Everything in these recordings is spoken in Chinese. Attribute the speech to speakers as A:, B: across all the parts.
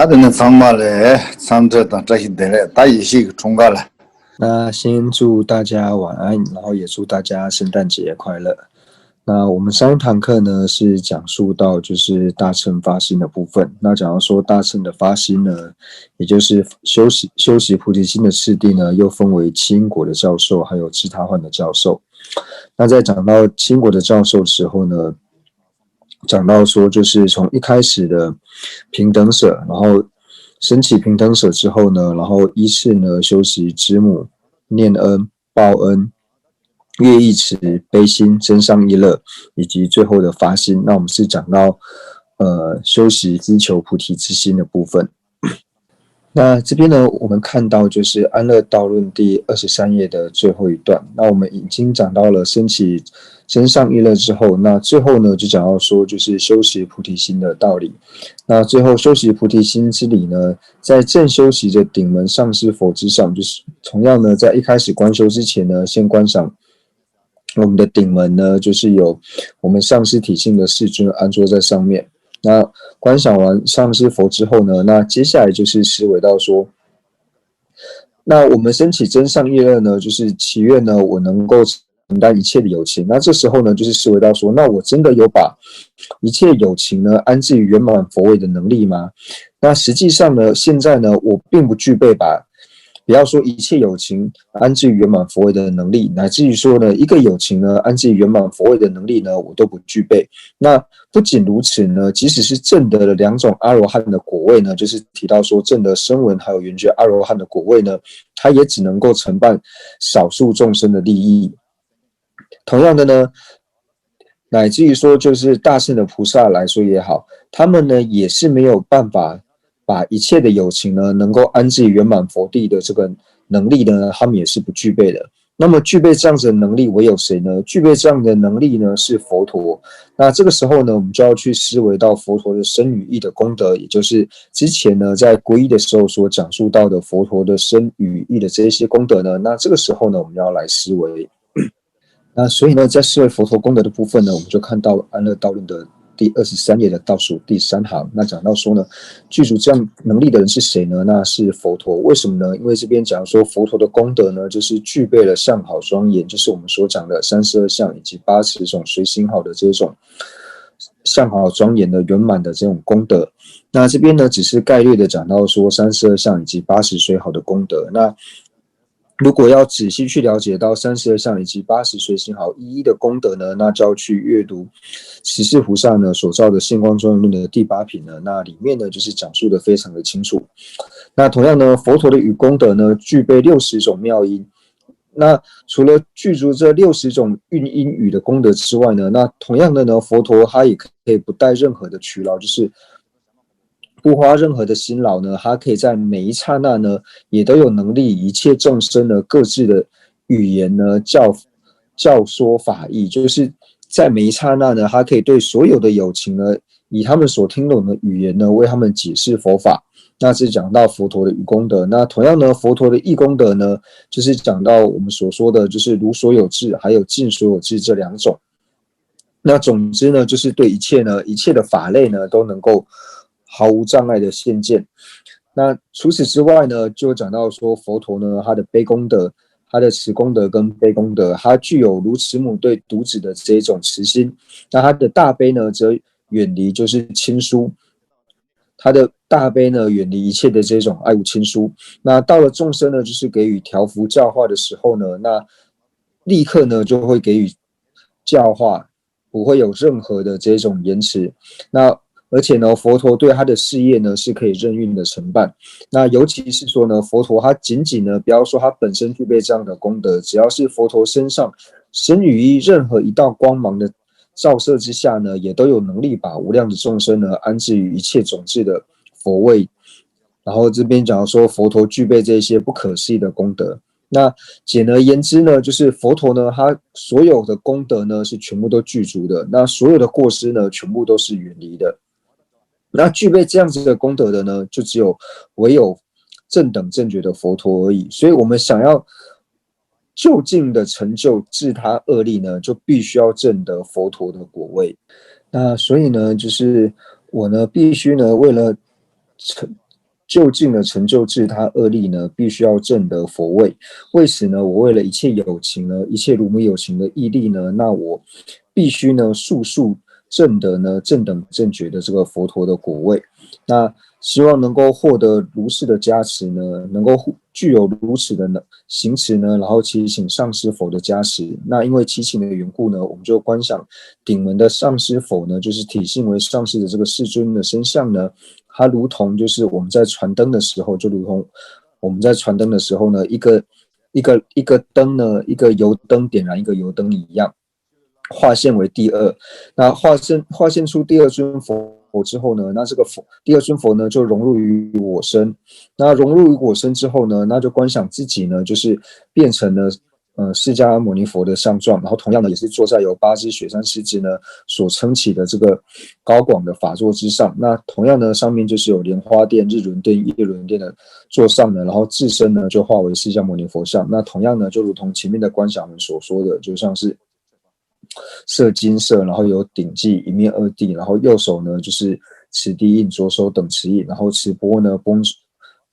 A: 하드는 상말에 상저당 자신들의 다이식 총괄了。
B: 那先祝大家晚安，然后也祝大家圣诞节快乐。那我们上一堂课呢是讲述到就是大乘发心的部分。那讲到说大乘的发心呢，也就是修习菩提心的次第呢，又分为七因果的教授，还有自他换的教授。那在讲到七因果的教授的时候呢，讲到说就是从一开始的平等舍，然后升起平等舍之后呢，然后依次呢修习知母、念恩、报恩、乐意慈、悲心、增上益乐，以及最后的发心。那我们是讲到修习追求菩提之心的部分。那这边呢，我们看到就是安乐道论第23页的最后一段。那我们已经讲到了升起增上益乐之后，那最后呢就讲到说就是修习菩提心的道理。那最后修习菩提心之理呢，在正修习的顶门上师佛之上，就是同样呢，在一开始观修之前呢，先观赏我们的顶门呢，就是有我们上师体性的世尊安坐在上面。那观赏完上师佛之后呢，那接下来就是思维到说，那我们升起增上益乐呢，就是祈愿呢，我能够承担一切的有情。那这时候呢，就是思维到说，那我真的有把一切有情呢安置于圆满佛位的能力吗？那实际上呢，现在呢，我并不具备不要说一切有情安置于圆满佛位的能力，乃至于说呢，一个有情呢安置于圆满佛位的能力呢，我都不具备。那不仅如此呢，即使是证得了两种阿罗汉的果位呢，就是提到说证得声闻还有缘觉阿罗汉的果位呢，他也只能够承办少数众生的利益。同样的呢，乃至于说就是大乘的菩萨来说也好，他们呢也是没有办法把一切的有情呢能够安置于圆满佛地的这个能力呢，他们也是不具备的。那么具备这样子的能力唯有谁呢？具备这样的能力呢是佛陀。那这个时候呢，我们就要去思维到佛陀的身语意的功德，也就是之前呢在皈依的时候所讲述到的佛陀的身语意的这一些功德呢，那这个时候呢我们要来思维。那所以呢，在思维佛陀功德的部分呢，我们就看到安乐道论的第23页的倒数第3行。那讲到说呢，具足这样能力的人是谁呢？那是佛陀。为什么呢？因为这边讲说佛陀的功德呢，就是具备了相好庄严，就是我们所讲的32相以及80种随行好的这种相好庄严的圆满的这种功德。那这边呢，只是概略的讲到说32相以及80随好的功德。那如果要仔细去了解到32相以及80随行好一一的功德呢，那就要去阅读十世菩萨呢所造的现光庄严论的第8品呢，那里面呢就是讲述的非常的清楚。那同样呢，佛陀的语功德呢具备60种妙音。那除了具足这60种运音语的功德之外呢，那同样的呢，佛陀他也可以不带任何的劬劳，就是不花任何的辛劳呢，他可以在每一刹那呢，也都有能力一切众生的各自的语言呢教说法义，就是在每一刹那呢，他可以对所有的有情呢，以他们所听懂的语言呢，为他们解释佛法。那是讲到佛陀的语功德。那同样呢，佛陀的义功德呢，就是讲到我们所说的就是如所有智还有尽所有智这2种。那总之呢，就是对一切的法类呢，都能够毫无障碍的现见。那除此之外呢，就讲到说佛陀呢，他的悲功德、他的慈功德跟悲功德，他具有如慈母对独子的这种慈心。那他的大悲呢，则远离就是亲疏，他的大悲呢，远离一切的这种爱无亲疏。那到了众生呢，就是给予调伏教化的时候呢，那立刻呢就会给予教化，不会有任何的这种延迟。那而且呢，佛陀对他的事业呢是可以任运的承办。那尤其是说呢，佛陀他仅仅呢，不要说他本身具备这样的功德，只要是佛陀身上身语意任何一道光芒的照射之下呢，也都有能力把无量的众生呢安置于一切种子的佛位。然后这边讲说佛陀具备这些不可思议的功德。那简而言之呢，就是佛陀呢，他所有的功德呢是全部都具足的，那所有的过失呢全部都是远离的。那具备这样子的功德的呢，就唯有正等正觉的佛陀而已。所以我们想要就近的成就自他恶力呢，就必须要证得佛陀的果位。那所以呢，就是我呢必须呢为了就近的成就治他恶力呢，必须要正得佛位。为此呢，我为了一切有情呢，一切如母有情的毅力呢，那我必须呢，速速证得呢正等正觉的这个佛陀的果位。那希望能够获得如是的加持呢，能够具有如此的行持呢，然后祈请上师佛的加持。那因为祈请的缘故呢，我们就观想顶门的上师佛呢，就是体性为上师的这个世尊的身相呢，它如同就是我们在传灯的时候，就如同我们在传灯的时候呢，一个灯呢，一个油灯点燃一个油灯一样。化现为第二，那化现出第二尊佛之后呢，那这个第二尊佛呢就融入于我身，那融入于我身之后呢，那就观想自己呢就是变成了释迦牟尼佛的相状，然后同样的也是坐在由8只雪山狮子呢所撑起的这个高广的法座之上，那同样呢上面就是有莲花殿、日轮殿、夜轮殿的座上呢，然后自身呢就化为释迦牟尼佛像，那同样呢就如同前面的观想人所说的，就像是色金色，然后有顶髻一面二地，然后右手呢就是持地印，左手等持印，然后持钵呢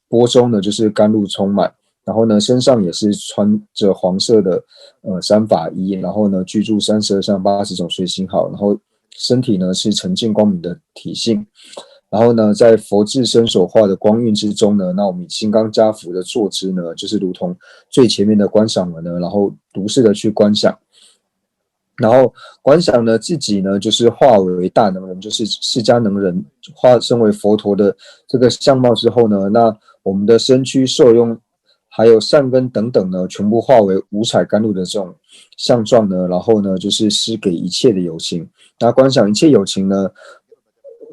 B: 钵中呢就是甘露充满，然后呢身上也是穿着黄色的三法衣，然后呢具足32相80种随行好，然后身体呢是沉净光明的体性。然后呢，在佛自身所化的光晕之中呢，那我们以金刚加持的坐姿呢，就是如同最前面的观赏文呢，然后如是的去观想。然后观想呢，自己呢就是化为大能人，就是释迦能人，化身为佛陀的这个相貌之后呢，那我们的身躯受用，还有善根等等呢，全部化为五彩甘露的这种相状呢，然后呢就是施给一切的有情。那观想一切有情呢，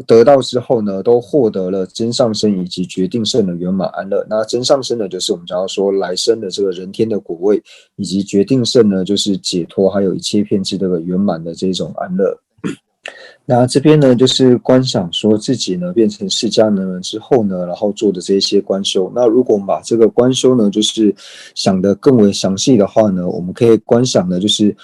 B: 得到之后呢，都获得了真上身以及决定胜的圆满安乐。那真上身呢，就是我们讲到说来生的这个人天的果位，以及决定胜呢，就是解脱，还有一切遍知的圆满的这种安乐。那这边呢，就是观想说自己呢变成释迦能人之后呢，然后做的这些观修。那如果我们把这个观修呢，就是想得更为详细的话呢，我们可以观想的就是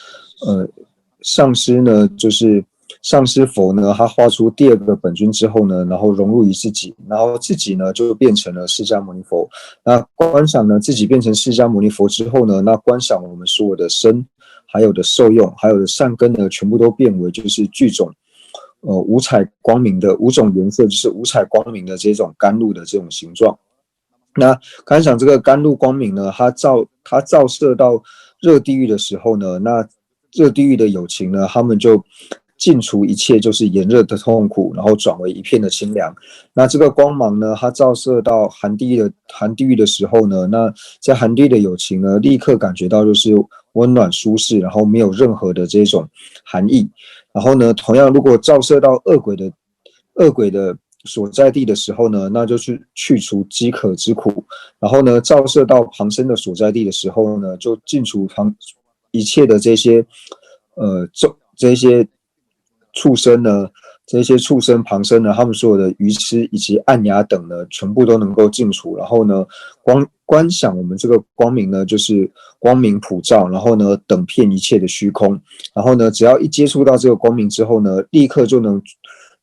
B: 上师呢，就是上师佛呢，他画出第二个本尊之后呢，然后融入于自己，然后自己呢就变成了释迦牟尼佛。那观想呢自己变成释迦牟尼佛之后呢，那观想我们所有的身，还有的受用，还有的善根呢，全部都变为就是具种五彩光明的5种颜色，就是五彩光明的这种甘露的这种形状。那观想这个甘露光明呢，它照射到热地狱的时候呢，那热地狱的有情呢，他们就尽除一切就是炎热的痛苦，然后转为一片的清凉。那这个光芒呢，它照射到寒地狱的时候呢，那在寒地狱的有情呢，立刻感觉到就是温暖舒适，然后没有任何的这种寒意。然后呢，同样如果照射到恶鬼的所在地的时候呢，那就是去除饥渴之苦。然后呢，照射到旁生的所在地的时候呢，就尽除一切的这些这些畜生呢，这些畜生旁生呢，他们所有的愚痴以及暗哑等呢，全部都能够尽除。然后呢，观想我们这个光明呢，就是光明普照，然后呢，等遍一切的虚空。然后呢，只要一接触到这个光明之后呢，立刻就能。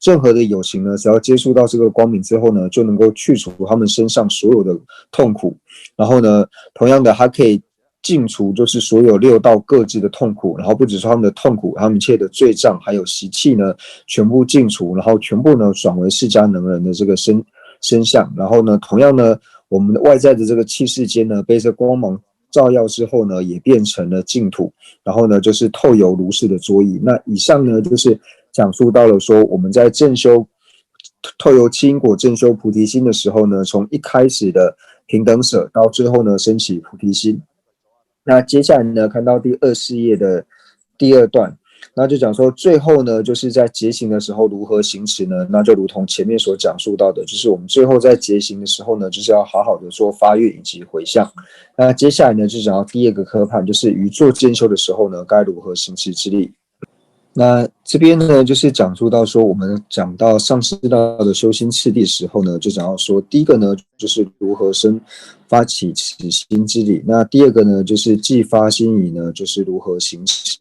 B: 任何的有情呢，只要接触到这个光明之后呢，就能够去除他们身上所有的痛苦。然后呢，同样的，它可以尽除就是所有6道各自的痛苦，然后不只是他们的痛苦，他们一切的罪障还有习气呢，全部尽除，然后全部呢转为释迦能人的这个身相。然后呢，同样呢，我们外在的这个气世间呢，被这光芒照耀之后呢，也变成了净土。然后呢，就是透有如是的桌椅。那以上呢，就是讲述到了说我们在正修透由七因果正修菩提心的时候呢，从一开始的平等舍到最后呢升起菩提心。那接下来呢，看到第24页的第2段，那就讲说最后呢，就是在结行的时候如何行持呢？那就如同前面所讲述到的，就是我们最后在结行的时候呢，就是要好好的做发愿以及回向。那接下来呢，就讲到第2个科判，就是于做渐修的时候呢，该如何行持之力。那这边呢，就是讲述到说，我们讲到上师道的修心次第的时候呢，就讲到说，第一个呢，就是如何发起此心之理；那第二个呢，就是既发心已呢，就是如何行持。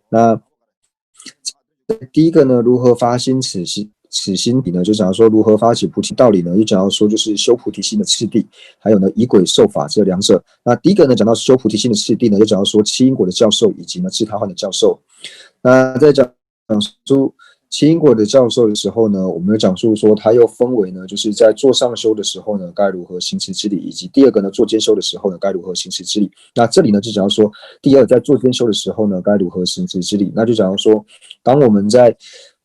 B: 那第一个呢，如何发心此此心理呢，就讲到说如何发起菩提道理呢，就讲到说就是修菩提心的次第，还有呢以鬼受法这两者。那第一个呢讲到修菩提心的次第呢，就讲到说七因果的教授以及呢自他换的教授。那在讲述七因果的教授的时候呢，我们有讲述说它又分为呢，就是在做上修的时候呢，该如何行持之理，以及第二个呢，做兼修的时候呢，该如何行持之理。那这里呢，就讲到说，第二，在做兼修的时候呢，该如何行持之理。那就讲到说，当我们在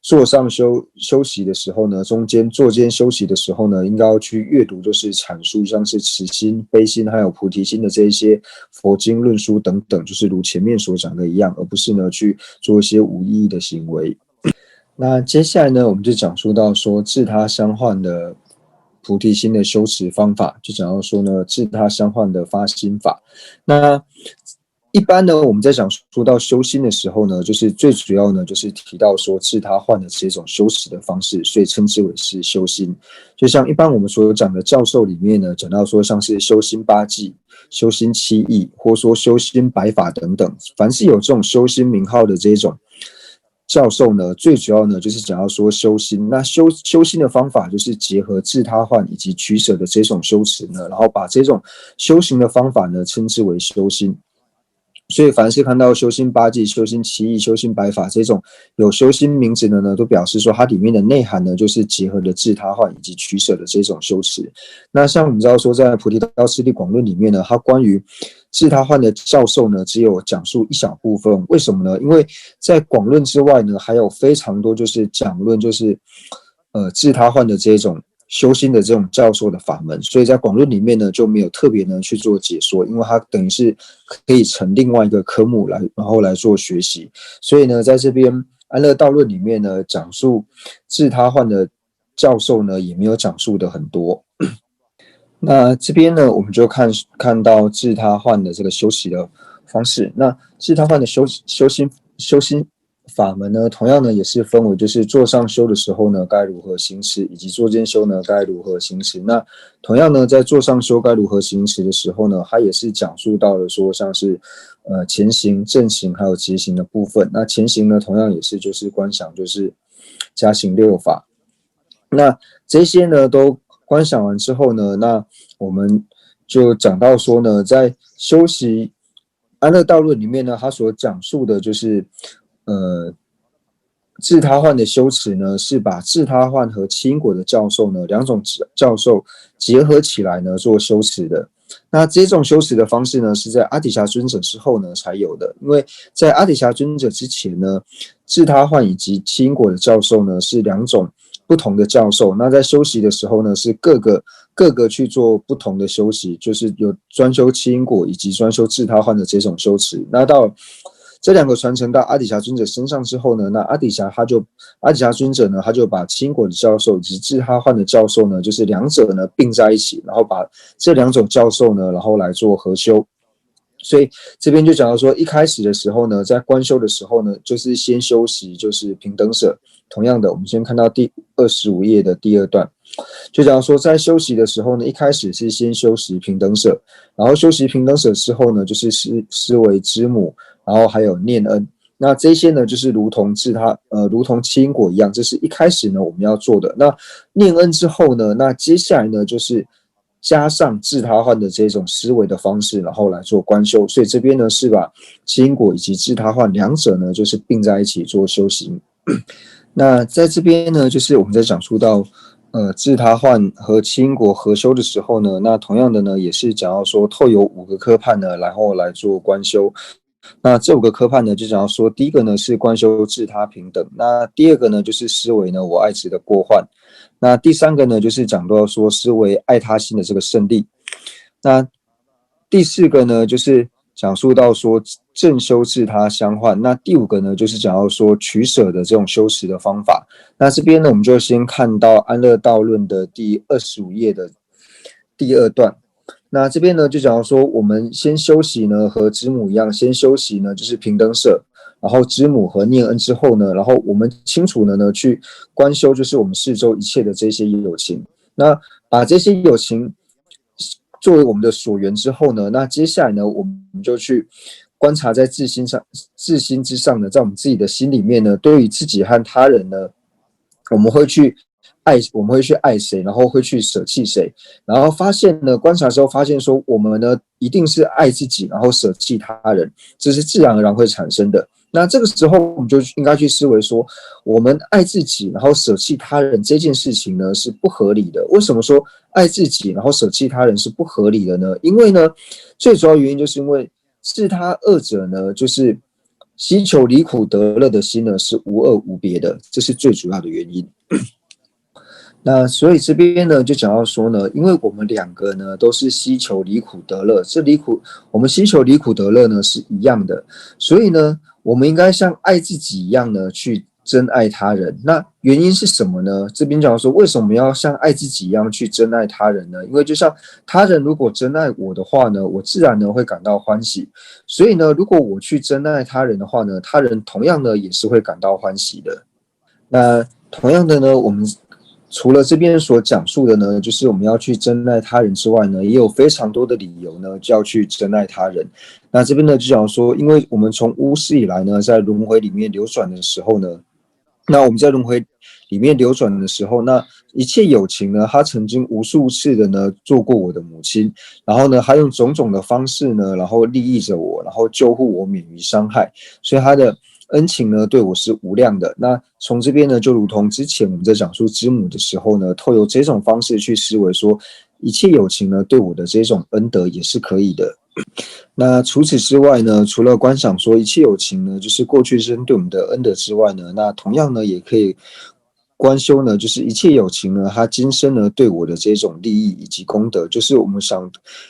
B: 做上休息的时候呢，中间做兼休息的时候呢，应该要去阅读，就是阐述像是慈心、悲心还有菩提心的这一些佛经论书等等，就是如前面所讲的一样，而不是呢去做一些无意义的行为。那接下来呢，我们就讲述到说自他相换的菩提心的修持方法，就讲到说呢自他相换的发心法。那一般呢，我们在讲述到修心的时候呢，就是最主要呢，就是提到说自他换的这种修持的方式，所以称之为是修心。就像一般我们所讲的教授里面呢，讲到说像是修心八计、修心七义，或说修心百法等等，凡是有这种修心名号的这种教授呢，最主要呢就是讲到说修心。那修心的方法就是结合自他换以及取舍的这种修持呢，然后把这种修行的方法呢称之为修心。所以凡是看到修心八计、修心七义、修心百法这种有修心名字的呢，都表示说它里面的内涵呢，就是结合了自他换以及取舍的这种修持。那像我们知道说，在菩提道次第广论里面呢，它关于自他换的教授呢，只有讲述一小部分。为什么呢？因为在广论之外呢，还有非常多就是讲论就是自他换的这种修心的这种教授的法门，所以在广论里面呢就没有特别呢去做解说，因为它等于是可以成另外一个科目来，然后来做学习。所以呢，在这边安乐道论里面呢，讲述自他换的教授呢也没有讲述的很多。那这边呢，我们就看到自他换的这个修习的方式。那自他换的修心法门呢，同样呢也是分为就是做上修的时候呢该如何行持，以及做兼修呢该如何行持。那同样呢，在做上修该如何行持的时候呢，它也是讲述到了说像是前行、正行还有结行的部分。那前行呢，同样也是就是观想就是加行六法。那这些呢都观想完之后呢，那我们就讲到说呢，在修习安乐道论里面呢，他所讲述的就是自他换的修持呢，是把自他换和七因果的教授呢两种教授结合起来呢做修持的。那这种修持的方式呢，是在阿底峡尊者之后呢才有的。因为在阿底峡尊者之前呢，自他换以及七因果的教授呢是两种不同的教授。那在修习的时候呢，是各个去做不同的修习，就是有专修七因果以及专修自他换的这种修持。那到这两个传承到阿底峡尊者身上之后呢，那阿底峡尊者呢，他就把七因果的教授以及自他换的教授呢，就是两者呢并在一起，然后把这两种教授呢，然后来做合修。所以这边就讲到说，一开始的时候呢，在观修的时候呢，就是先修习就是平等舍。同样的，我们先看到第25页的第2段，就讲说在修习的时候呢，一开始是先修习平等舍，然后修习平等舍之后呢，就是思维知母，然后还有念恩。那这些呢，就是如同七因果一样，这是一开始呢我们要做的。那念恩之后呢，那接下来呢就是加上自他换的这种思维的方式，然后来做观修。所以这边呢是把七因果以及自他换两者呢就是并在一起做修行。那在这边呢，就是我们在讲述到自他换和七因果合修的时候呢，那同样的呢也是讲到说透有5个科判呢，然后来做观修。那这5个科判呢，就讲到说，第一个呢是观修自他平等，那第二个呢就是思维呢我爱子的过患，那第三个呢就是讲到说思维爱他心的这个胜利，那第4个呢就是讲述到说正修自他相换，那第5个呢就是讲到说取舍的这种修持的方法。那这边呢我们就先看到安乐道论的第25页的第2段。那这边呢就讲到说，我们先修习呢和知母一样，先修习呢就是平等舍，然后知母和念恩之后呢，然后我们清楚的呢去观修就是我们四周一切的这些有情。那把这些有情作为我们的所缘之后呢，那接下来呢我们就去观察在自心之上呢，在我们自己的心里面呢，对于自己和他人呢我们会去爱谁，然后会去舍弃谁，然后发现呢，观察之后发现说，我们呢一定是爱自己，然后舍弃他人，这是自然而然会产生的。那这个时候，我们就应该去思维说，我们爱自己，然后舍弃他人这件事情呢是不合理的。为什么说爱自己，然后舍弃他人是不合理的呢？因为呢，最主要原因就是因为自他二者呢，就是希求离苦得乐的心呢是无二无别的，这是最主要的原因。那所以这边呢，就讲到说呢，因为我们两个呢都是希求离苦得乐，我们希求离苦得乐呢是一样的，所以呢，我们应该像爱自己一样呢去珍爱他人。那原因是什么呢？这边讲说，为什么要像爱自己一样去珍爱他人呢？因为就像他人如果珍爱我的话呢，我自然呢会感到欢喜。所以呢，如果我去珍爱他人的话呢，他人同样呢也是会感到欢喜的。那同样的呢，我们除了这边所讲述的呢，就是我们要去珍爱他人之外呢，也有非常多的理由呢，就要去珍爱他人。那这边呢，就讲说，因为我们从无始以来呢，在轮回里面流转的时候呢，那我们在轮回里面流转的时候，那一切有情呢，他曾经无数次的呢做过我的母亲，然后呢，他用种种的方式呢，然后利益着我，然后救护我免于伤害，所以他的恩情呢对我是无量的。那从这边呢，就如同之前我们在讲述知母的时候呢，透过这种方式去思维说，一切有情呢对我的这种恩德也是可以的。那除此之外呢，除了观赏说一切有情呢，就是过去生对我们的恩德之外呢，那同样呢也可以观修呢，就是一切有情呢，他今生呢对我的这种利益以及功德，就是我们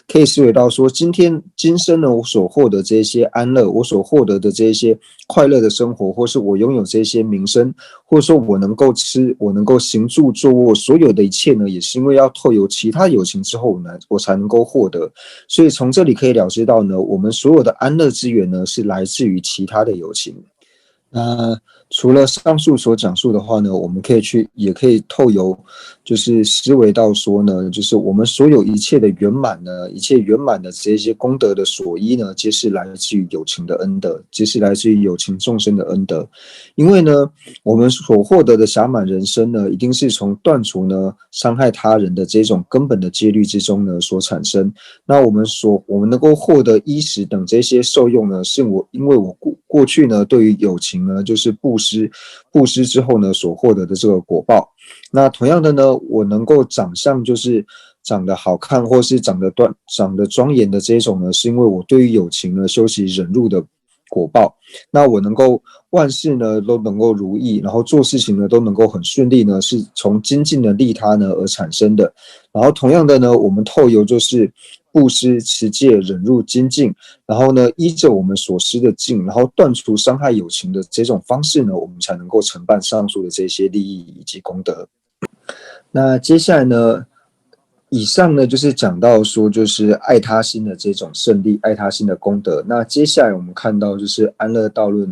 B: 可以思维到说，今生呢我所获得这些安乐，我所获得的这些快乐的生活，或是我拥有这些名声，或者说我能够吃，我能够行住坐卧，所有的一切呢，也是因为要透由其他有情之后呢，我才能够获得。所以从这里可以了知到呢，我们所有的安乐之源呢，是来自于其他的有情。那除了上述所讲述的话呢，我们也可以透由就是思维到说呢，就是我们所有一切的圆满呢，一切圆满的这些功德的所依呢，皆是来自于有情的恩德，皆是来自于有情众生的恩德。因为呢，我们所获得的暇满人生呢，一定是从断除呢伤害他人的这种根本的戒律之中呢所产生。那我们能够获得衣食等这些受用呢，是因为我过去呢对于有情呢就是布施之后呢所获得的这个果报。那同样的呢，我能够长相就是长得好看或是长得庄严的这种呢，是因为我对于有情呢修习忍辱的果报。那我能够万事呢都能够如意，然后做事情呢都能够很顺利呢，是从精进的利他呢而产生的。然后同样的呢，我们透由就是布施、持戒、忍辱、精进，然后呢依着我们所施的敬，然后断除伤害有情的这种方式呢，我们才能够承办上述的这些利益以及功德。那接下来呢，以上呢就是讲到说，就是爱他心的这种胜利，爱他心的功德。那接下来我们看到就是《安乐道论》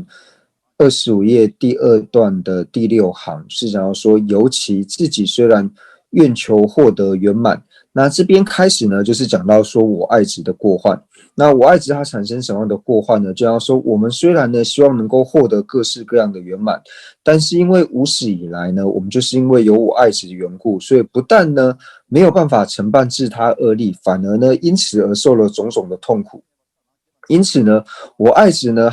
B: 25页第2段的第6行，是讲到说，尤其自己虽然愿求获得圆满，那这边开始呢，就是讲到说我爱执的过患。那我爱执它产生什么样的过患呢？就要说我们虽然呢希望能够获得各式各样的圆满，但是因为无始以来呢，我们就是因为有我爱执的缘故，所以不但呢没有办法承办自他恶利，反而呢因此而受了种种的痛苦。因此呢，我爱执呢，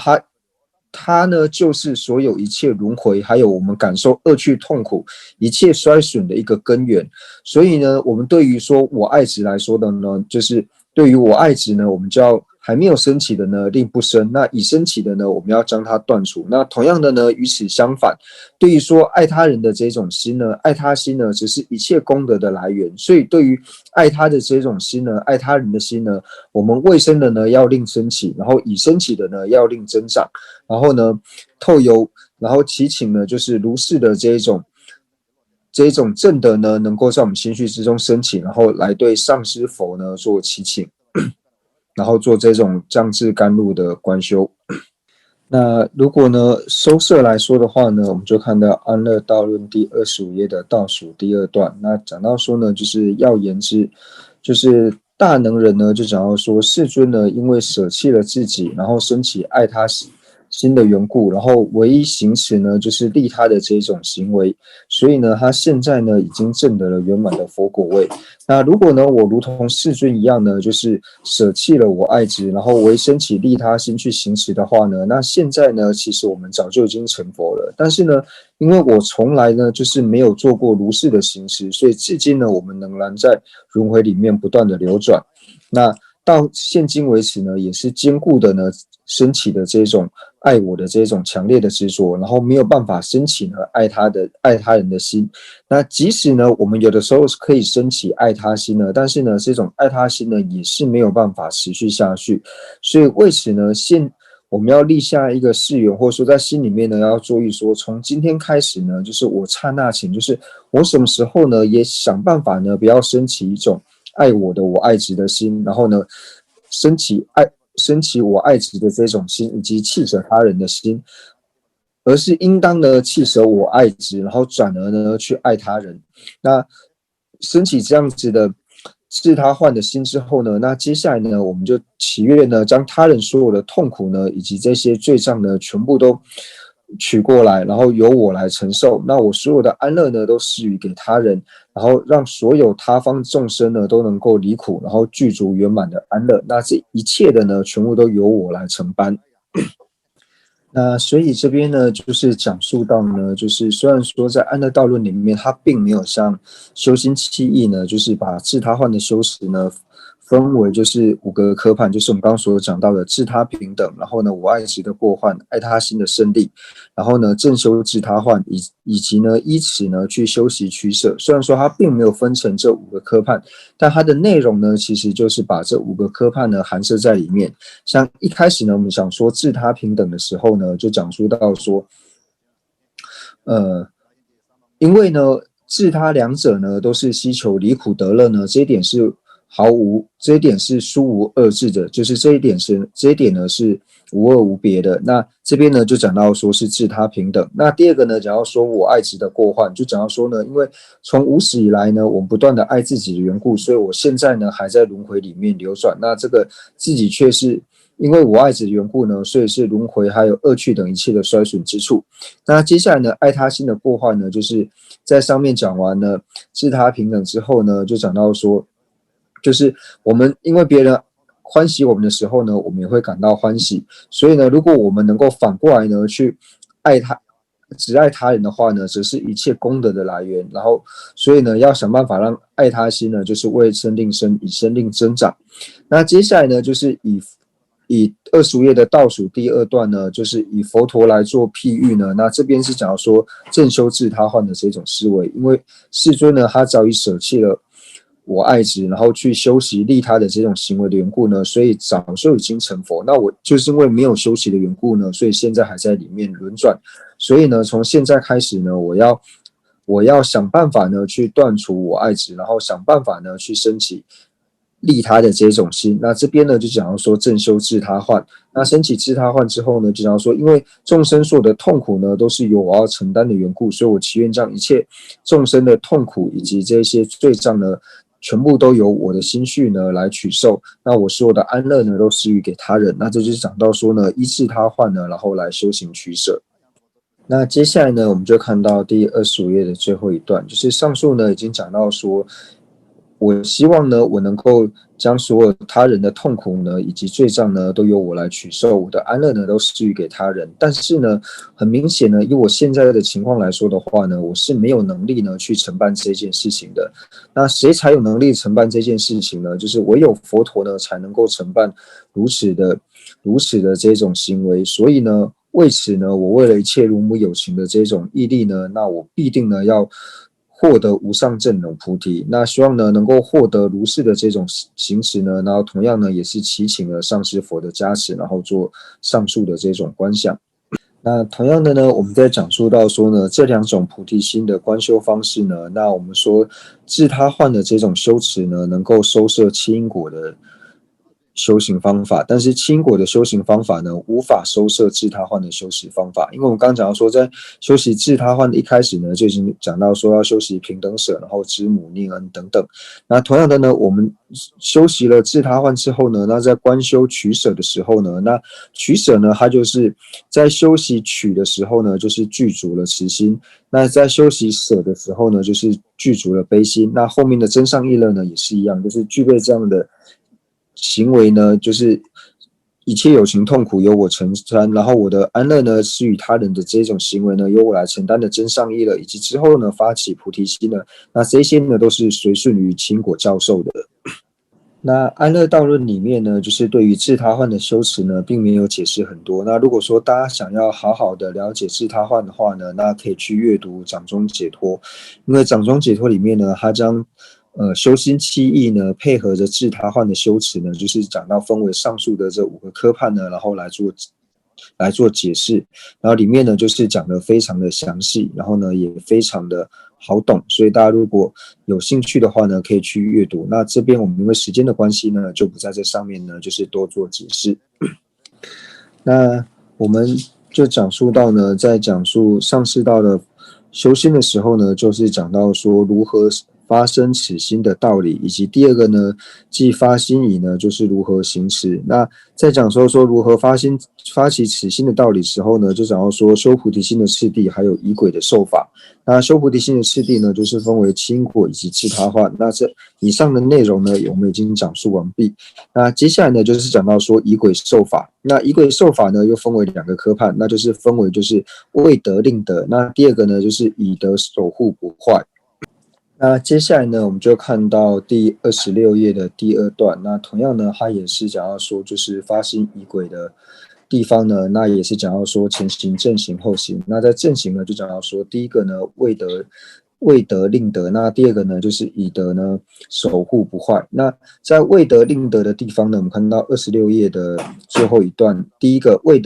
B: 它呢，就是所有一切轮回，还有我们感受恶趣痛苦、一切衰损的一个根源。所以呢，我们对于说我爱执来说的呢，就是对于我爱执呢，我们就要还没有升起的呢，令不生；那已升起的呢，我们要将它断除。那同样的呢，与此相反，对于说爱他人的这种心呢，爱他心呢，只是一切功德的来源。所以对于爱他的这种心呢，爱他人的心呢，我们未生的呢要令升起，然后已升起的呢要令增长。然后呢，然后祈请呢，就是如是的这一种正德呢，能够在我们心绪之中升起，然后来对上师佛呢做祈请，然后做这种降至甘露的观修。那如果呢收摄来说的话呢，我们就看到《安乐道论》第25页的倒数第2段。那讲到说呢，就是要言之，就是大能人呢就讲到说，世尊呢因为舍弃了自己，然后升起心的缘故，然后唯一行持呢就是利他的这种行为，所以呢他现在呢已经证得了圆满的佛果位。那如果呢我如同世尊一样呢，就是舍弃了我爱执，然后唯升起利他心去行持的话呢，那现在呢其实我们早就已经成佛了。但是呢，因为我从来呢就是没有做过如是的行持，所以至今呢我们仍然在轮回里面不断的流转。那到现今为止呢，也是坚固的呢升起的这种爱我的这种强烈的执着，然后没有办法升起呢爱他人的心。那即使呢我们有的时候可以升起爱他心呢，但是呢这种爱他心呢也是没有办法持续下去。所以为此呢我们要立下一个誓愿，或者说在心里面呢要注意说，从今天开始呢，就是我刹那间，就是我什么时候呢也想办法呢不要升起一种爱我爱执的心，然后呢升起我爱执的这种心，以及弃舍他人的心，而是应当呢弃舍我爱执，然后转而呢去爱他人。那升起这样子的自他换的心之后呢，那接下来呢，我们就祈愿呢，将他人所有的痛苦呢，以及这些罪障呢，全部都取过来，然后由我来承受。那我所有的安乐呢，都施予给他人，然后让所有他方众生呢，都能够离苦，然后具足圆满的安乐。那这一切的呢，全部都由我来承担。那所以这边呢，就是讲述到呢，就是虽然说在安乐道论里面，它并没有像修心七义呢，就是把自他换的修持呢分为就是5个科判，就是我们刚刚所讲到的自他平等，然后呢我爱执的过患，爱他心的胜利，然后呢正修自他换，以及呢依此呢去修习取舍。虽然说它并没有分成这5个科判，但它的内容呢，其实就是把这5个科判呢含摄在里面。像一开始呢，我们想说自他平等的时候呢，就讲述到说，因为呢，自他两者呢都是希求离苦得乐呢，这一点是殊无二致的，就是这一点呢是无二无别的。那这边呢就讲到说是自他平等。那第二个呢，讲到说我爱执的过患，就讲到说呢，因为从无始以来呢，我们不断的爱自己的缘故，所以我现在呢还在轮回里面流转。那这个自己却是因为我爱子的缘故呢，所以是轮回还有恶趣等一切的衰损之处。那接下来呢，爱他心的过患呢，就是在上面讲完了自他平等之后呢，就讲到说，就是我们因为别人欢喜我们的时候呢，我们也会感到欢喜。所以呢，如果我们能够反过来呢，去爱他。只爱他人的话呢，则是一切功德的来源。然后，所以呢，要想办法让爱他心呢，就是为生令生，以生令增长。那接下来呢，就是以25页的倒数第2段呢，就是以佛陀来做譬喻呢。那这边是讲说正修自他换的这种思维，因为世尊呢，他早已舍弃了我爱执，然后去修习利他的这种行为的缘故呢，所以早就已经成佛。那我就是因为没有修习的缘故呢，所以现在还在里面轮转。所以呢，从现在开始呢，我要想办法呢去断除我爱执，然后想办法呢去升起利他的这种心。那这边呢就讲到说正修自他换。那升起自他换之后呢，就讲到说，因为众生所有的痛苦呢都是由我要承担的缘故，所以我祈愿将一切众生的痛苦以及这些罪障呢，全部都由我的心绪呢来取受。那我所有的安乐呢都施予给他人。那这就是讲到说呢，依自他换呢，然后来修行取舍。那接下来呢，我们就看到第25页的最后一段，就是上述呢已经讲到说，我希望呢，我能够将所有他人的痛苦呢，以及罪障呢，都由我来取受，我的安乐呢，都施予给他人。但是呢，很明显呢，以我现在的情况来说的话呢，我是没有能力呢去承办这件事情的。那谁才有能力承办这件事情呢？就是唯有佛陀呢，才能够承办如此的这种行为。所以呢，为此呢，我为了一切如母有情的这种毅力呢，那我必定呢要获得无上正等菩提。那希望呢能够获得如是的这种行持呢，然后同样呢也是祈请了上师佛的加持，然后做上述的这种观想。那同样的呢，我们在讲述到说呢，这2种菩提心的观修方式呢，那我们说自他换的这种修持呢，能够收摄七因果的修行方法，但是清果的修行方法呢，无法收摄自他换的修持方法。因为我们刚刚讲到说，在修习自他换的一开始呢，就已经讲到说要修习平等舍，然后知母念恩等等。那同样的呢，我们修习了自他换之后呢，那在观修取舍的时候呢，那取舍呢，它就是在修习取的时候呢，就是具足了慈心；那在修习舍的时候呢，就是具足了悲心。那后面的真善意乐呢，也是一样，就是具备这样的行为呢，就是一切有情痛苦由我承担，然后我的安乐呢施予他人的这种行为呢，由我来承担的真善意乐，以及之后呢发起菩提心呢，那这些呢都是随顺于清果教授的。那安乐道论里面呢，就是对于自他换的修持呢，并没有解释很多。那如果说大家想要好好的了解自他换的话呢，那可以去阅读掌中解脱，因为掌中解脱里面呢，它将修心七义呢，配合着自他换的修持呢，就是讲到分为上述的这5个科判呢，然后来做解释，然后里面呢就是讲的非常的详细，然后呢也非常的好懂，所以大家如果有兴趣的话呢，可以去阅读。那这边我们因为时间的关系呢，就不在这上面呢，就是多做解释。那我们就讲述到呢，在讲述上士道的修心的时候呢，就是讲到说如何发生此心的道理，以及第二个呢，即发心已呢，就是如何行持。那在讲说如何发起此心的道理时候呢，就讲到说修菩提心的次第，还有仪轨的受法。那修菩提心的次第呢，就是分为清果以及自他换。那这以上的内容呢，我们已经讲述完毕。那接下来呢，就是讲到说仪轨受法。那仪轨受法呢，又分为2个科判，那就是分为就是未得令得。那第二个呢，就是以得守护不坏。那接下来呢，我们就看到第26页的第2段。那同样呢，它也是讲到说，就是发心仪轨的地方呢，那也是讲到说前行、正行、后行。那在正行呢，就讲到说，第一个呢，未得令得。那第二个呢，就是以得呢守护不坏。那在未得令得的地方呢，我们看到26页的最后一段，第一个未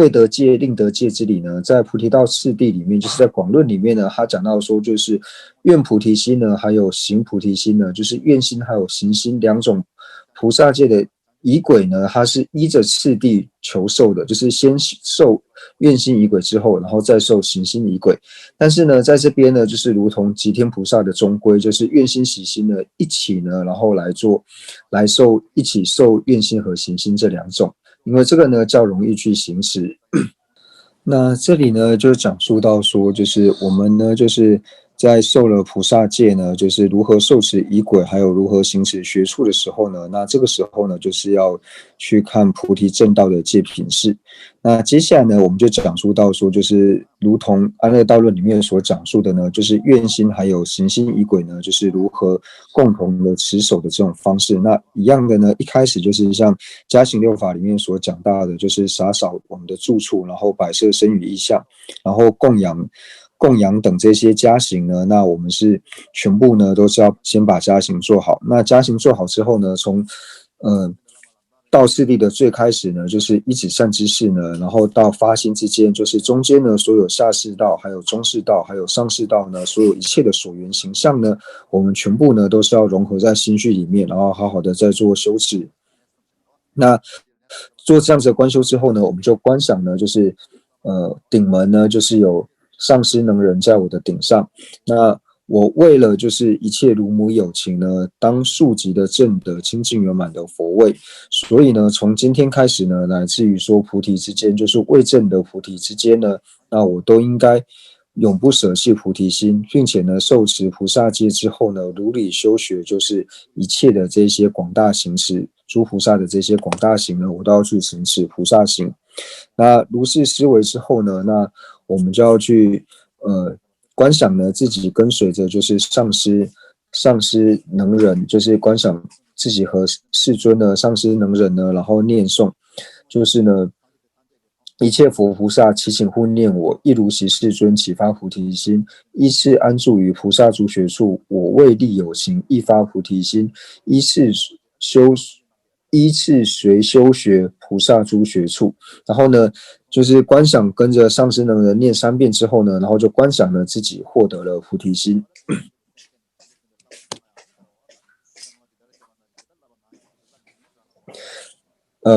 B: 得戒令得戒之理呢，在菩提道次第里面，就是在广论里面呢，他讲到说，就是愿菩提心呢，还有行菩提心呢，就是愿心还有行心2种菩萨界的仪轨呢，它是依着次第求受的，就是先受愿心仪轨之后，然后再受行心仪轨。但是呢，在这边呢，就是如同极天菩萨的中规，就是愿心行心呢一起呢，然后一起受愿心和行心这2种。因为这个呢较容易去行持。那这里呢就讲述到说，就是我们呢就是在受了菩萨戒呢，就是如何受持仪轨，还有如何行持学处的时候呢，那这个时候呢就是要去看菩提正道的戒品事。那接下来呢，我们就讲述到说，就是如同安乐道论里面所讲述的呢，就是愿心还有行心仪轨呢，就是如何共同的持守的这种方式。那一样的呢，一开始就是像加行六法里面所讲到的，就是洒扫我们的住处，然后摆设身语意象，然后供养等这些加行呢，那我们是全部呢都是要先把加行做好。那加行做好之后呢，从道次第的最开始呢，就是一指善知识呢，然后到发心之间，就是中间呢，所有下士道、还有中士道、还有上士道呢，所有一切的所缘形象呢，我们全部呢都是要融合在心绪里面，然后好好的在做修持。那做这样子的观修之后呢，我们就观想呢，就是顶门呢，就是有上师能人在我的顶上。那我为了就是一切如母有情呢，当速疾的证得清净圆满的佛位，所以呢，从今天开始呢，乃至于说菩提之间，就是未证得菩提之间呢，那我都应该永不舍弃菩提心，并且呢，受持菩萨戒之后呢，如理修学，就是一切的这些广大行持，诸菩萨的这些广大行呢，我都要去行持菩萨行。那如是思维之后呢，那我们就要去观想呢自己跟随着就是上师能忍，就是观想自己和世尊的上师能忍呢，然后念诵，就是呢一切佛菩萨祈请护念我，亦如其世尊启发菩提心，依次安住于菩萨诸学处，我为利有情，亦发菩提心，依次随修学菩萨诸学处。然后呢，就是观想跟着上师能人念3遍之后呢，然后就观想呢自己获得了菩提心。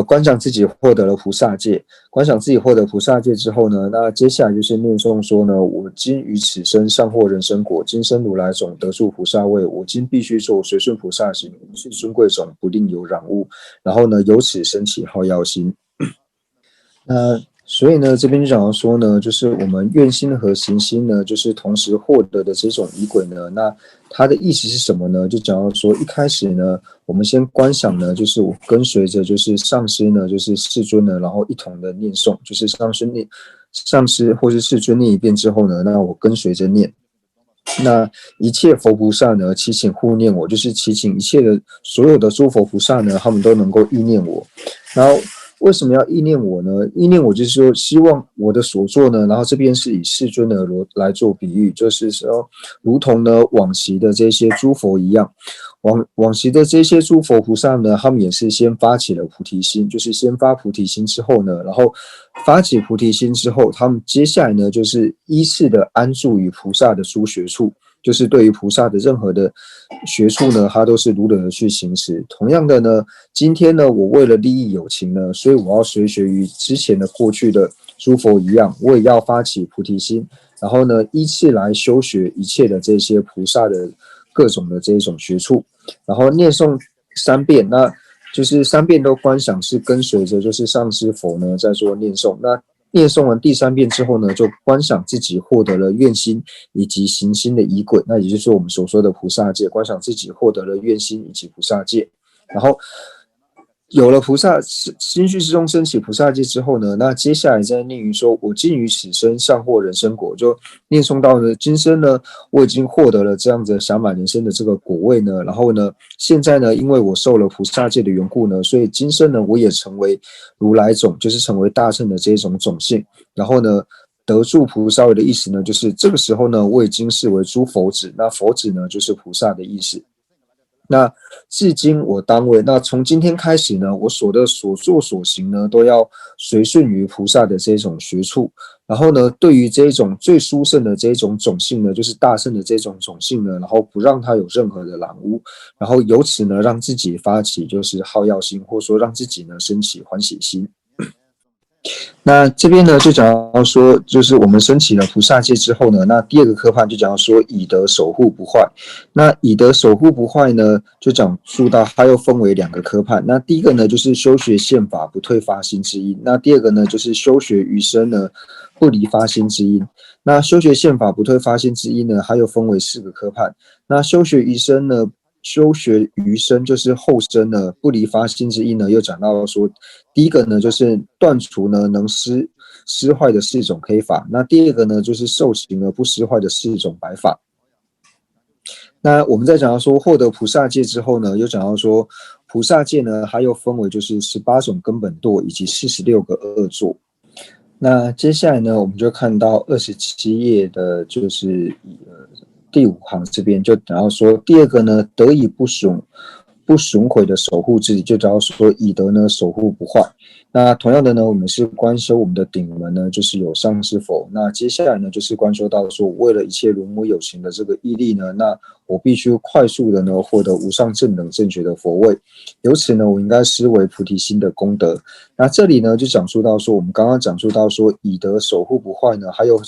B: 观想自己获得了菩萨戒，观想自己获得菩萨戒之后呢，那接下来就是念诵说呢，我今于此生上获人身果，今生如来种得住菩萨位，我今必须做随顺菩萨行，是尊贵种，不令有染污。然后呢，由此升起好药心。那所以呢，这边就讲到说呢，就是我们愿心和行心呢，就是同时获得的这种仪轨呢，那它的意思是什么呢？就讲到说，一开始呢，我们先观想呢，就是我跟随着就是上师呢，就是世尊呢，然后一同的念诵，就是上师或是世尊念一遍之后呢，那我跟随着念。那一切佛菩萨呢，祈请护念我，就是祈请一切的所有的诸佛菩萨呢，他们都能够意念我。然后为什么要意念我呢？意念我就是说，希望我的所作呢，然后这边是以世尊的来做比喻，就是说，如同呢往昔的这些诸佛一样，往昔的这些诸佛菩萨呢，他们也是先发起了菩提心，就是先发菩提心之后呢，然后发起菩提心之后，他们接下来呢，就是依次的安住于菩萨的诸学处。就是对于菩萨的任何的学处呢，他都是如人而去行持。同样的呢，今天呢，我为了利益有情呢，所以我要随学于之前的过去的诸佛一样，我也要发起菩提心，然后呢，依次来修学一切的这些菩萨的各种的这种学处，然后念诵3遍，那就是3遍都观想是跟随着就是上师佛呢在做念诵。那念诵完第3遍之后呢，就观想自己获得了愿心以及行心的仪轨，那也就是我们所说的菩萨戒，观想自己获得了愿心以及菩萨戒。然后有了菩萨心绪之中升起菩萨戒之后呢，那接下来再念于说，我今于此生上获人身果，就念诵到呢，今生呢，我已经获得了这样子暇满人生的这个果位呢，然后呢，现在呢，因为我受了菩萨戒的缘故呢，所以今生呢，我也成为如来种，就是成为大乘的这种种性，然后呢，得住菩萨位的意思呢，就是这个时候呢，我已经视为诸佛子，那佛子呢，就是菩萨的意思。那至今我当为，那从今天开始呢，我所作所行呢，都要随顺于菩萨的这种学处。然后呢，对于这种最殊胜的这种种性呢，就是大乘的这种种性呢，然后不让它有任何的染污，然后由此呢，让自己发起就是好药心，或者说让自己呢升起欢喜心。那这边呢，就讲到说，就是我们升起了菩萨戒之后呢，那第2个科判就讲到说，以德守护不坏。那以德守护不坏呢，就讲述到它又分为2个科判。那第一个呢，就是修学宪法不退发心之因；那第2个呢，就是修学余生呢不离发心之因。那修学宪法不退发心之因呢，它又分为4个科判。那修学余生呢，修学余生就是后生呢，不离发心之因呢，又讲到说，第一个呢就是断除呢能失坏的4种黑法，那第2个呢就是受行而不失坏的4种白法。那我们在讲到说获得菩萨戒之后呢，又讲到说菩萨戒呢，它又分为就是18种根本堕以及46个恶作。那接下来呢，我们就看到27页的就是第5行这边就讲到说，第2个呢，得以不损毁的守护自己，就讲到说以德呢守护不坏。那同样的呢，我们是观修我们的顶门呢，就是有上师佛。那接下来呢，就是观修到说，为了一切如母有情的这个毅力呢，那我必须快速的呢获得无上正等正觉的佛位。由此呢，我应该思维菩提心的功德。那这里呢，就讲述到说，我们刚刚讲述到说，以德守护不坏呢，还有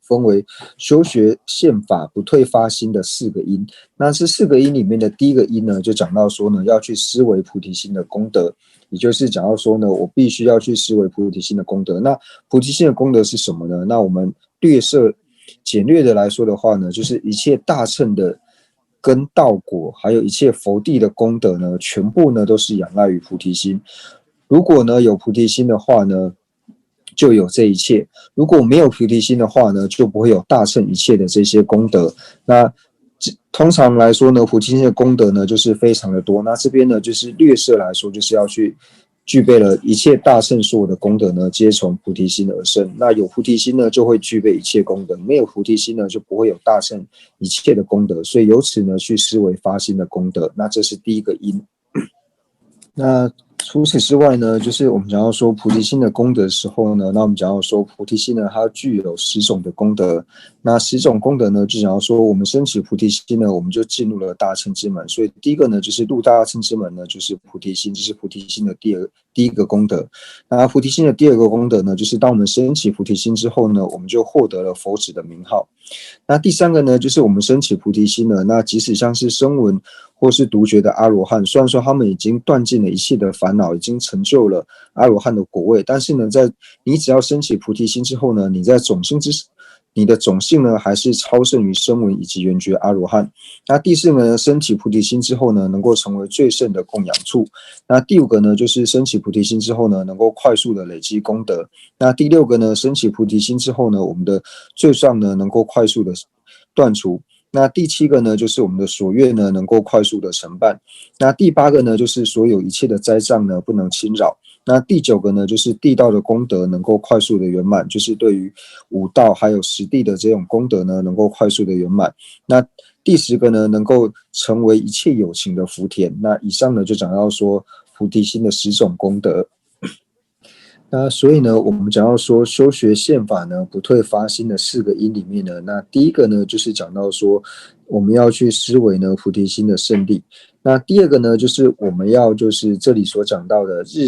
B: 分为修学宪法不退发心的4个因。那这4个因里面的第1个因呢，就讲到说呢，要去思维菩提心的功德。也就是讲到说呢，我必须要去思维菩提心的功德。那菩提心的功德是什么呢？那我们简略的来说的话呢，就是一切大乘的跟道果，还有一切佛地的功德呢，全部呢都是仰赖于菩提心。如果呢有菩提心的话呢，就有这一切；如果没有菩提心的话呢，就不会有大乘一切的这些功德。那通常来说呢，菩提心的功德呢，就是非常的多。那这边呢，就是略设来说，就是要去具备了一切大乘所有的功德呢，皆从菩提心而生。那有菩提心呢，就会具备一切功德；没有菩提心呢，就不会有大乘一切的功德。所以由此呢，去思维发心的功德。那这是第1个因。那除此之外呢，就是我们讲到说菩提心的功德的时候呢，那我们讲到说菩提心呢，它具有10种的功德。那10种功德呢，就讲到说我们升起菩提心呢，我们就进入了大乘之门。所以第一个呢，就是入大乘之门呢，就是菩提心，这是菩提心的第一个功德。那菩提心的第二个功德呢，就是当我们升起菩提心之后呢，我们就获得了佛子的名号。那第三个呢，就是我们升起菩提心呢，那即使像是声闻或是独觉的阿罗汉，虽然说他们已经断尽了一切的烦恼，已经成就了阿罗汉的果位，但是呢，在你只要升起菩提心之后呢，你的种性呢，还是超胜于声闻以及缘觉阿罗汉。那第四个呢，升起菩提心之后呢，能够成为最胜的供养处。那第五个呢，就是升起菩提心之后呢，能够快速的累积功德。那第六个呢，升起菩提心之后呢，我们的罪障呢，能够快速的断除。那第七个呢，就是我们的所愿呢，能够快速的成办。那第八个呢，就是所有一切的灾障呢，不能侵扰。那第九个呢，就是地道的功德能够快速的圆满，就是对于五道还有十地的这种功德呢，能够快速的圆满。那第10个呢，能够成为一切有情的福田。那以上呢，就讲到说菩提心的10种功德。那所以呢，我们讲到说修学宪法呢，不退发心的4个因里面呢，那第一个呢，就是讲到说我们要去思维呢菩提心的胜利。那第二个呢，就是我们要就是这里所讲到的日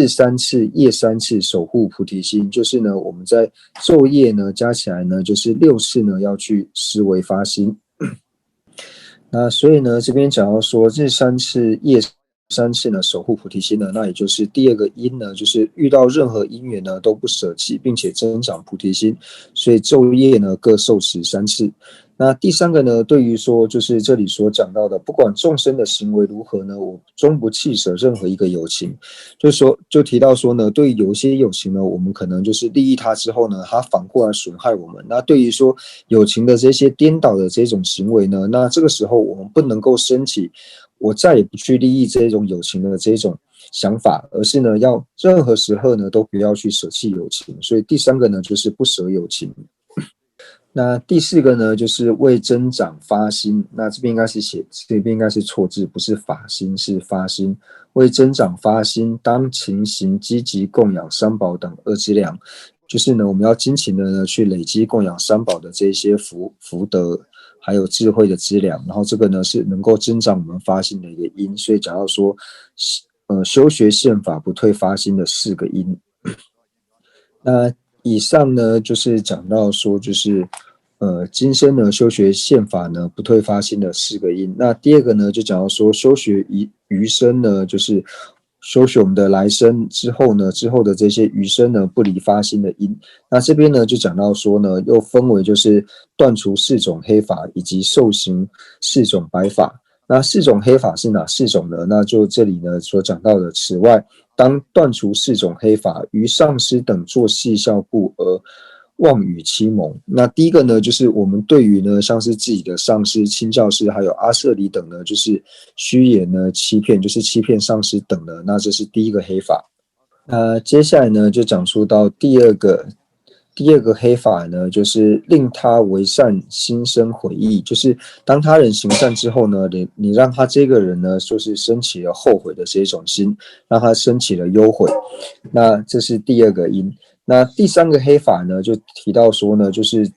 B: 3次夜3次守护菩提心，就是呢我们在昼夜呢加起来呢就是6次呢要去思维发心。那所以呢这边讲到说日3次夜3次呢守护菩提心呢，那也就是第二个因呢，就是遇到任何因缘呢都不舍弃，并且增长菩提心，所以昼夜呢各受持3次。那第三个呢，对于说就是这里所讲到的，不管众生的行为如何呢，我终不弃舍任何一个有情。就是说，就提到说呢，对于有些有情呢，我们可能就是利益他之后呢，他反过来损害我们。那对于说有情的这些颠倒的这种行为呢，那这个时候我们不能够升起我再也不去利益这种有情的这种想法，而是呢，要任何时候呢都不要去舍弃有情。所以第三个呢，就是不舍有情。那第4个呢，就是为增长发心。那这边应该是错字，不是法心，是发心。为增长发心，当勤行积极供养三宝等2资粮。就是呢，我们要精勤的呢去累积供养三宝的这些福德，还有智慧的资粮。然后这个呢是能够增长我们发心的一个因。所以讲到说，修学宪法不退发心的4个因。那以上呢就是讲到说就是今生呢修学宪法呢不退发心的4个因。那第二个呢就讲到说修学余生呢就是修学我们的来生之后的这些余生呢不离发心的因。那这边呢就讲到说呢又分为就是断除4种黑法以及受行4种白法。那4种黑法是哪4种呢？那就这里呢所讲到的。此外，当断除4种黑法，于上师等做戏笑故而妄语欺蒙。那第一个呢，就是我们对于呢像是自己的上师、亲教师还有阿舍离等呢，就是虚言呢欺骗，就是欺骗上师等的。那这是第一个黑法。那接下来呢就讲述到第二个黑法呢，就是令他为善心生悔意，就是当他人行善之后呢，你让他这个人呢，就是升起了后悔的这种心，让他升起了忧悔。那这是第二个因。那第3个黑法呢，就提到说呢，就是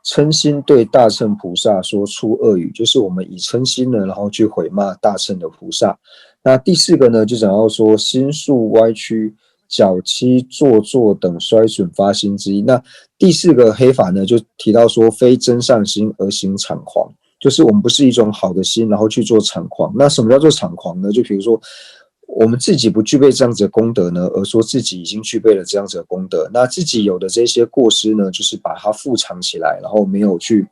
B: 嗔心对大乘菩萨说出恶语，就是我们以嗔心呢，然后去毁骂大乘的菩萨。那第4个呢，就讲到说心术歪曲、矫欺、做作等衰损发心之一。那第4个黑法呢，就提到说非真善心而行谄狂，就是我们不是一种好的心，然后去做谄狂。那什么叫做谄狂呢？就比如说我们自己不具备这样子的功德呢，而说自己已经具备了这样子的功德，那自己有的这些过失呢，就是把它覆藏起来，然后没有去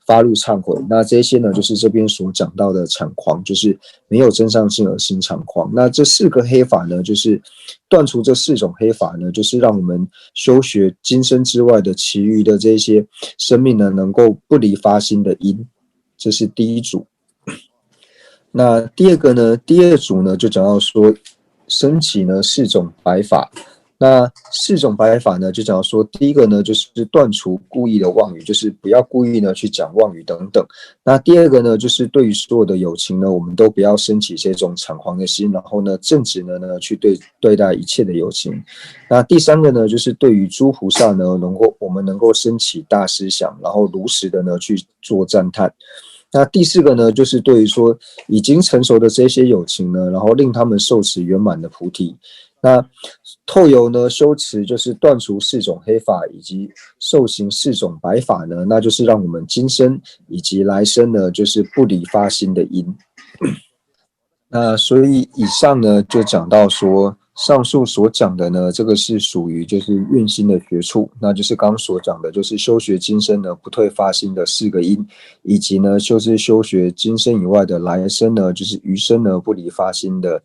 B: 发露忏悔。那这些呢，就是这边所讲到的谄狂，就是没有真上性而行谄狂。那这4个黑法呢，就是断除这4种黑法呢，就是让我们修学今生之外的其余的这些生命呢，能够不离发心的因。这是第一组。那第二组呢，就讲到说升起呢4种白法。那四种白法呢，就讲说，第一个呢，就是断除故意的妄语，就是不要故意呢去讲妄语等等。那第二个呢，就是对于所有的友情呢，我们都不要升起这种抢狂的心，然后呢，正直呢去对待一切的友情。那第三个呢，就是对于诸菩萨呢，我们能够升起大思想，然后如实的呢去做赞叹。那第四个呢，就是对于说已经成熟的这些友情呢，然后令他们受持圆满的菩提。那透由呢修持，就是断除四种黑法，以及受行四种白法呢，那就是让我们今生以及来生呢，就是不离发心的因。那所以以上呢，就讲到说，上述所讲的呢，这个是属于就是运心的学处，那就是刚刚所讲的，就是修学今生呢不退发心的四个因，以及呢就是修学今生以外的来生呢，就是余生呢不离发心的，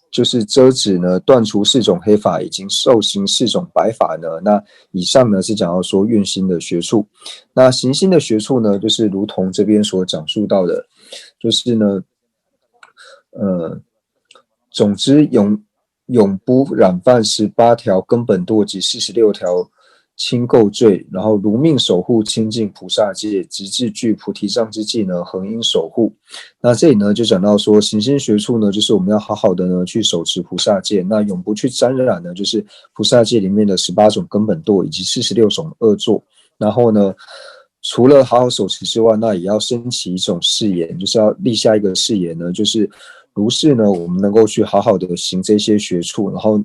B: 就是遮止呢，断除四种黑法，已经受行四种白法呢。那以上呢是讲到说运心的学处，那行心的学处呢，就是如同这边所讲述到的，就是呢，总之永不染犯18条根本堕及46条轻垢罪，然后如命守护清净菩萨戒，直至具菩提藏之际呢，恒应守护。那这里呢就讲到说，行心学处呢，就是我们要好好的呢去守持菩萨戒，那永不去沾染呢，就是菩萨戒里面的18种根本堕以及46种恶作。然后呢，除了好好守持之外，那也要升起一种誓言，就是要立下一个誓言呢，就是如是呢，我们能够去好好的行这些学处，然后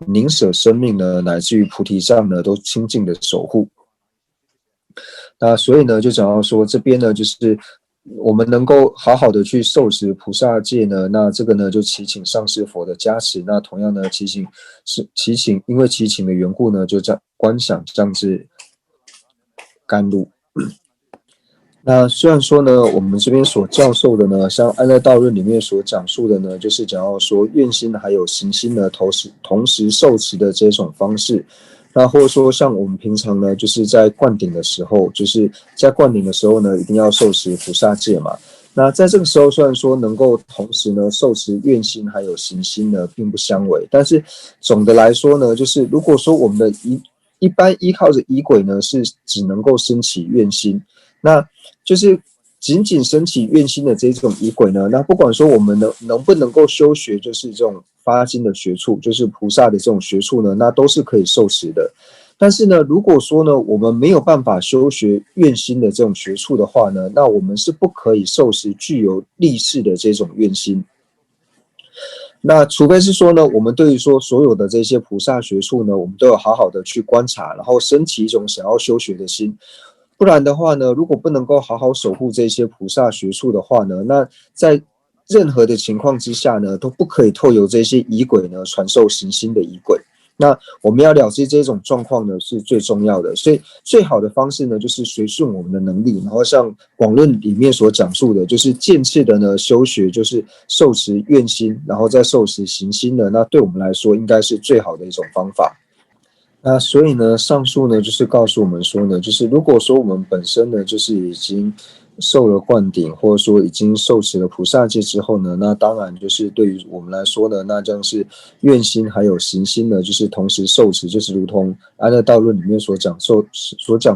B: 宁舍生命呢，乃至于菩提上呢，都清净的守护。那所以呢，就讲到说这边呢，就是我们能够好好的去受持菩萨戒呢，那这个呢就祈请上师佛的加持。那同样呢，祈请因为祈请的缘故呢，就这样观想降至甘露。那虽然说呢，我们这边所教授的呢，像安乐道论里面所讲述的呢，就是讲到说愿心还有行心呢，同时受持的这种方式。那或者说像我们平常呢，就是在灌顶的时候，呢，一定要受持菩萨戒嘛。那在这个时候，虽然说能够同时呢受持愿心还有行心呢，并不相违，但是总的来说呢，就是如果说我们的一般依靠着仪轨呢，是只能够升起愿心，那就是仅仅升起愿心的这种仪轨呢，那不管说我们能不能够修学，就是这种发心的学处，就是菩萨的这种学处呢，那都是可以受持的。但是呢，如果说呢，我们没有办法修学愿心的这种学处的话呢，那我们是不可以受持具有力士的这种愿心。那除非是说呢，我们对于说所有的这些菩萨学处呢，我们都有好好的去观察，然后升起一种想要修学的心。不然的话呢，如果不能够好好守护这些菩萨学处的话呢，那在任何的情况之下呢，都不可以透由这些仪轨呢传授行心的仪轨。那我们要了解这种状况呢，是最重要的。所以最好的方式呢，就是随顺我们的能力，然后像广论里面所讲述的，就是渐次的呢修学，就是受持愿心，然后再受持行心的。那对我们来说，应该是最好的一种方法。那所以呢，上述呢就是告诉我们说呢，就是如果说我们本身呢就是已经受了灌顶，或者说已经受持了菩萨戒之后呢，那当然就是对于我们来说呢，那将是愿心还有行心呢，就是同时受持，就是如同安乐道论里面所讲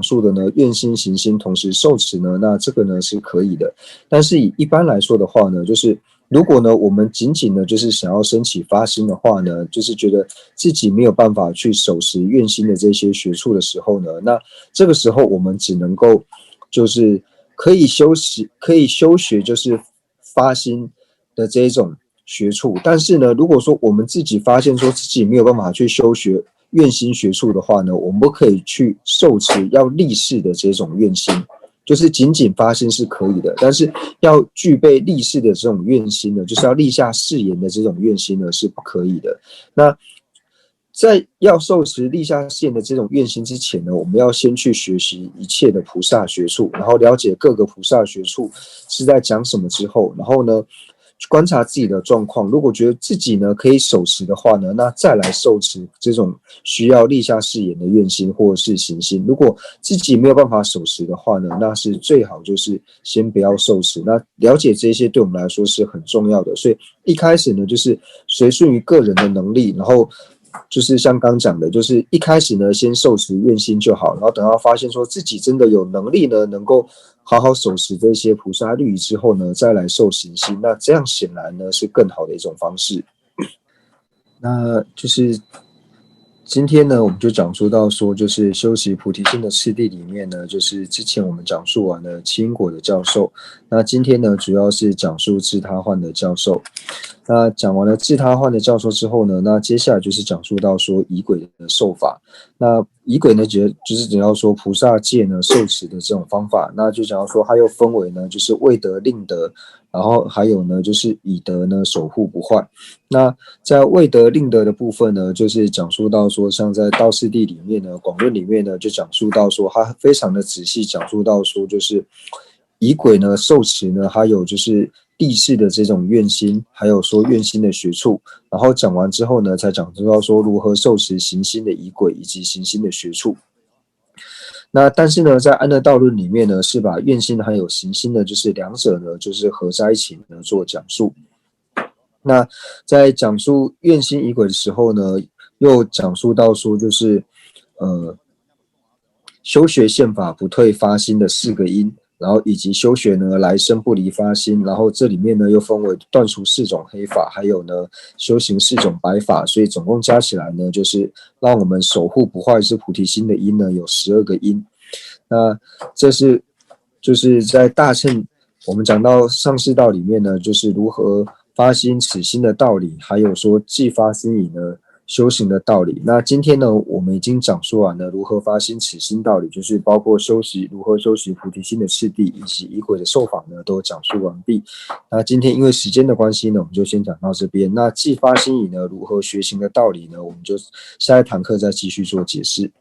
B: 述的呢，愿心行心同时受持呢，那这个呢是可以的。但是以一般来说的话呢，就是如果呢，我们仅仅呢就是想要升起发心的话呢，就是觉得自己没有办法去守持愿心的这些学处的时候呢，那这个时候我们只能够就是可以修学就是发心的这一种学处，但是呢，如果说我们自己发现说自己没有办法去修学愿心学处的话呢，我们不可以去受持要立誓的这种愿心。就是仅仅发心是可以的，但是要具备立誓的这种愿心呢，就是要立下誓言的这种愿心呢是不可以的。那在要受持立下誓言的这种愿心之前呢，我们要先去学习一切的菩萨学处，然后了解各个菩萨学处是在讲什么之后，然后呢，观察自己的状况，如果觉得自己呢可以守持的话呢，那再来受持这种需要立下誓言的愿心或者是行心。如果自己没有办法守持的话呢，那是最好就是先不要受持。那了解这些对我们来说是很重要的，所以一开始呢就是随顺于个人的能力，然后就是像刚讲的，就是一开始呢先受持愿心就好，然后等到发现说自己真的有能力呢，能够好好守持这些菩萨律仪之后呢，再来受行心，那这样显然呢是更好的一种方式。那就是今天呢，我们就讲述到说，就是修习菩提心的次第里面呢，就是之前我们讲述完了七因果的教授，那今天呢，主要是讲述自他换的教授。那讲完了自他换的教授之后呢，那接下来就是讲述到说仪轨的受法。那仪轨呢，就是只要说菩萨戒呢受持的这种方法，那就讲到说它又分为呢，就是未得令得，然后还有呢就是以德呢守护不坏。那在未得令得的部分呢，就是讲述到说，像在道次第里面呢，广论里面呢，就讲述到说，他非常的仔细讲述到说，就是仪轨呢受持呢，还有就是地势的这种愿心，还有说愿心的学处，然后讲完之后呢，才讲述到说如何受持行心的仪轨以及行心的学处。那但是呢，在安乐道论里面呢，是把愿心还有行心的，就是两者呢，就是合在一起呢做讲述。那在讲述愿心仪轨的时候呢，又讲述到说，就是修学宪法不退发心的4个因，然后以及修学呢来生不离发心，然后这里面呢又分为断除4种黑法，还有呢修行4种白法，所以总共加起来呢，就是让我们守护不坏之菩提心的因呢有12个因。那这是就是在大乘我们讲到上士道里面呢，就是如何发心此心的道理，还有说既发心以呢修行的道理。那今天呢，我们已经讲述完了如何发心此心道理，就是包括如何修习菩提心的次第，以及仪轨的受法呢，都讲述完毕。那今天因为时间的关系呢，我们就先讲到这边。那既发心以呢如何学行的道理呢，我们就下一堂课再继续做解释。